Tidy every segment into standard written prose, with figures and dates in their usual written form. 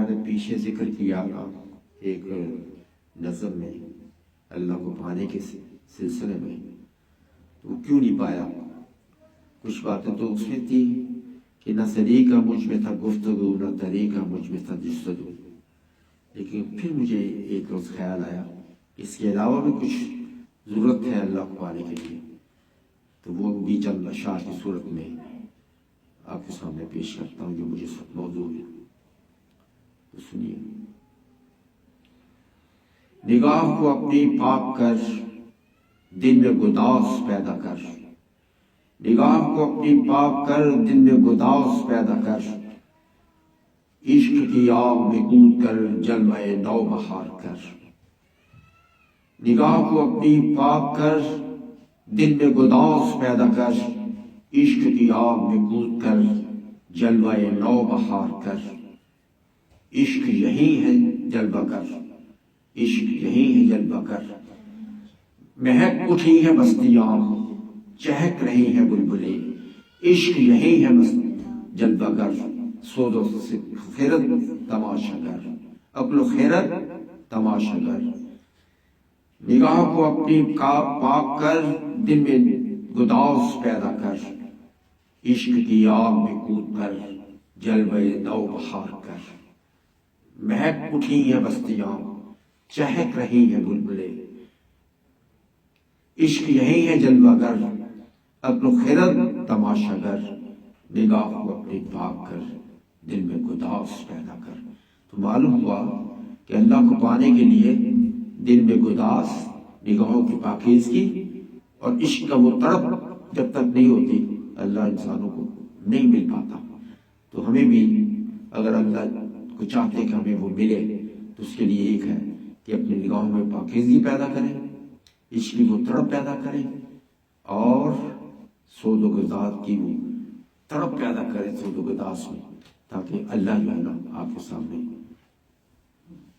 میں نے پیچھے ذکر کیا تھا ایک نظم میں اللہ کو پانے کے سلسلے میں، تو کیوں نہیں پایا؟ کچھ باتیں تو اس میں تھی کہ نہ طریقہ مجھ میں تھا گفتگو، نہ طریقہ مجھ میں تھا جستجو، لیکن پھر مجھے ایک روز خیال آیا اس کے علاوہ بھی کچھ ضرورت ہے اللہ کو پانے کے لیے، تو وہ بھی چند اشعار کی صورت میں آپ کے سامنے پیش کرتا ہوں جو مجھے موضوع ہے، تو سنیے۔ نگاہ کو اپنی پاک کر، دل میں گداز پیدا کر، نگاہ کو اپنی پاک کر، دل میں گداز پیدا کر، عشق کی آگ میں کود کر جلوہ نو بہار کر، نگاہ کو اپنی پاک کر، دل میں گداز پیدا کر، عشق کی آگ میں کود کر جلوہ نو بہار کر، عشق یہی ہے جلوہ کر، عشق یہی ہے جلوہ کر، مہک اٹھی ہے بستیاں چہک رہی ہیں بلبلیں، عشق یہی ہے جلوہ گر، سود و خیرت تماشا گر، عقل و خیرت تماشا گر، نگاہ کو اپنی پاک کر، دل میں گداز پیدا کر، عشق کی آگ میں کود کر جلوہ نو بہار کر، مہک اٹھی ہیں بستیاں چہک رہی ہیں بلبلیں، عشق یہی ہے جلوہ گر، عقل و خیرت تماشا گر، نگاہ کو اپنی پاک کر، دل میں گداز پیدا کر۔ تو معلوم ہوا کہ اللہ کو پانے کے لیے دل میں گداز، نگاہوں کی پاکیزگی اور عشق کا وہ تڑپ جب تک نہیں ہوتی اللہ انسانوں کو نہیں مل پاتا۔ تو ہمیں بھی اگر اللہ کو چاہتے کہ ہمیں وہ ملے تو اس کے لیے ایک ہے کہ اپنی نگاہوں میں پاکیزگی پیدا کریں، عشق کی وہ تڑپ پیدا کریں، اور سود و گداز کی وہ تڑپ پیدا کریں سود و گداز میں، تاکہ اللہ جو ہے نا آپ کے سامنے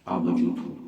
موجود ہو۔